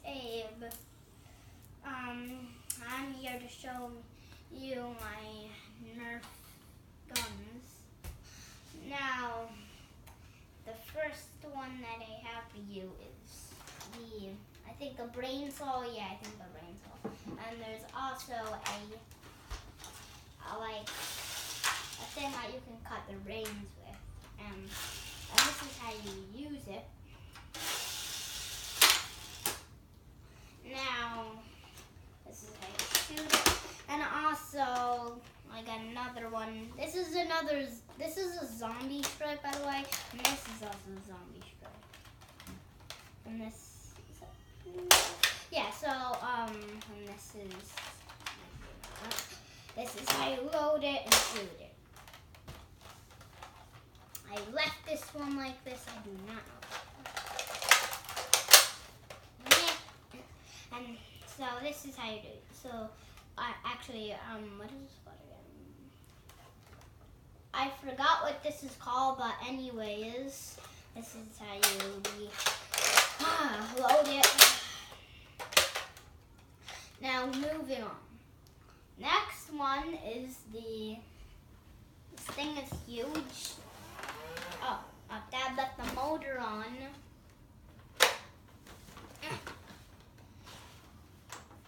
Abe. I'm here to show you my Nerf guns. Now, the first one that I have for you is I think the brain saw. Yeah, I think the brain saw. And there's also a thing that you can cut the reins with. And this is how you use it. Now, this is how you shoot it. And also, I got another one. This is a zombie stripe, by the way. And this is also a zombie stripe. And this is yeah, so, and this is how you load it and shoot it. I left this one like this. I do not know. And so this is how you do it. So actually, what is this called again? I forgot what this is called, but anyways, this is how you load it. Now moving on. Next one is this thing is huge. Oh, Dad left the motor on.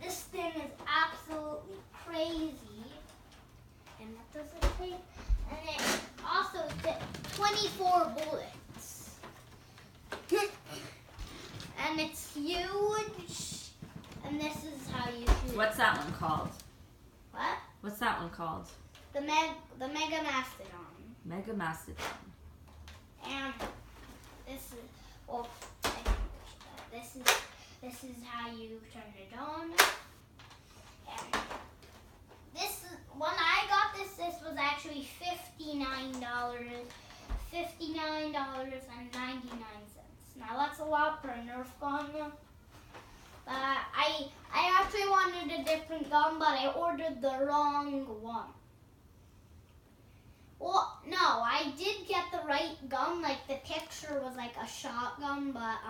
This thing is absolutely crazy. And what does it take? And it also takes 24 bullets. And it's huge. And this is how you shoot. What's that one called? What? What's that one called? The Mega Mastodon. Mega Mastodon. And this is this is how you turn it on. And this is when I got this was actually $59. $59.99. Now that's a lot for a Nerf gun. I actually wanted a different gun, but I ordered the wrong one. Well, no, I did get the right gun. Like the picture was like a shotgun, but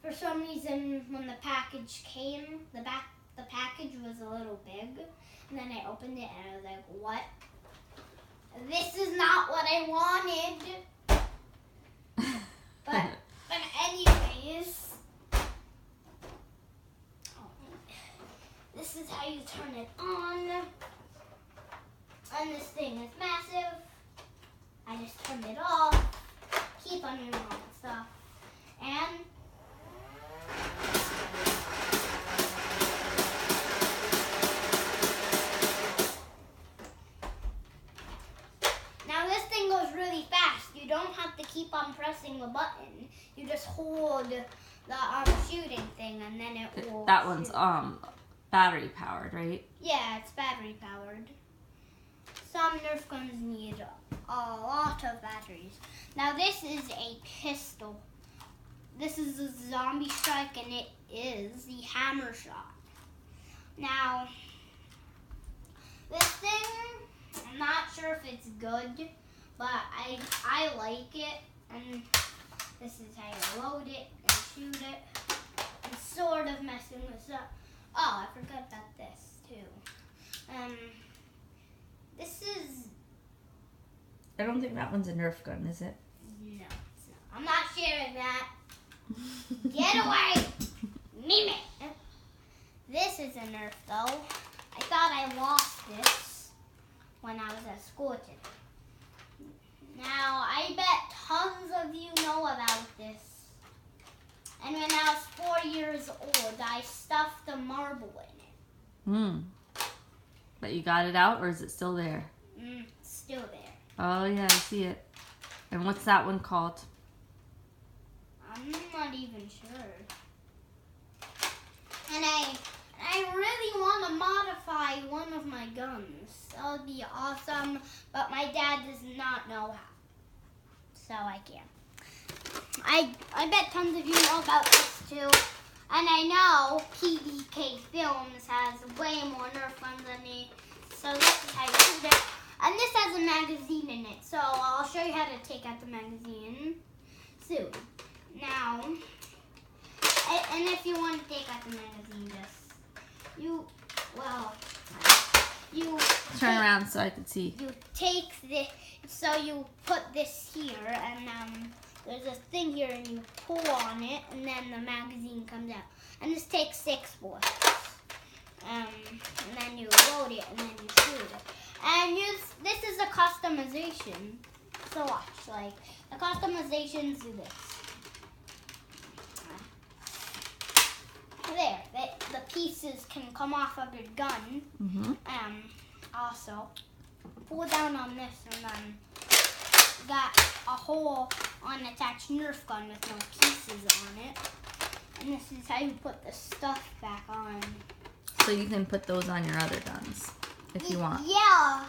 for some reason when the package came, the package was a little big, and then I opened it and I was like, "What? This is not what I wanted." But anyways. This is how you turn it on. And this thing is massive. I just turned it off. Keep on your normal stuff. And now this thing goes really fast. You don't have to keep on pressing the button. You just hold the shooting thing and then it will That one's shoot. Battery powered, right? Yeah, it's battery powered. Some Nerf guns need a lot of batteries. Now this is a pistol. This is a zombie strike and it is the hammer shot. Now, this thing, I'm not sure if it's good, but I like it. And this is how you load it and shoot it. I'm sort of messing this up. Oh, I forgot about this too. This is... I don't think that one's a Nerf gun, is it? No, it's not. I'm not sharing that. Get away! Meme it. This is a Nerf though. I thought I lost this when I was at school today. Now, I bet tons of you know about this. And when I was 4 years old, I stuffed a marble in it. But you got it out, or is it still there? It's still there. Oh yeah, I see it. And what's that one called? I'm not even sure. And I really want to modify one of my guns. That would be awesome, but my dad does not know how. So I can't. I bet tons of you know about this too. And I know PBK Films has way more Nerf guns than me. So this is how you shoot it. And this has a magazine in it. So I'll show you how to take out the magazine soon. Now, it and if you want to take out the magazine, you Turn around so I can see. You take this, so you put this here, and there's a thing here, and you pull on it, and then the magazine comes out. And this takes 6 bullets. And then you load it, and then you shoot it. And this is a customization. So watch, like the customizations do this. There, the pieces can come off of your gun. Also, pull down on this, and then got a hole on attached Nerf gun with no pieces on it. And this is how you put the stuff back on. So you can put those on your other guns if you want. Yeah.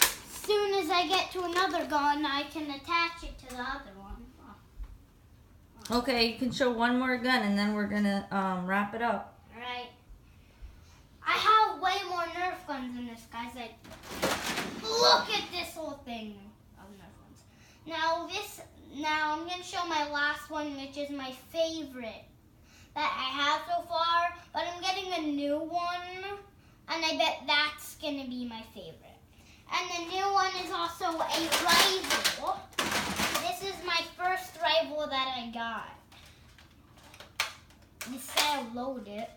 As soon as I get to another gun, I can attach it to the other one. Okay, you can show one more gun, and then we're gonna wrap it up. Right. I have way more Nerf guns in this, guys. Like, look at this whole thing of Nerf guns. Now I'm gonna show my last one, which is my favorite that I have so far. But I'm getting a new one, and I bet that's gonna be my favorite. And the new one is also a rival. This is my first rival that I got. This I'll load it.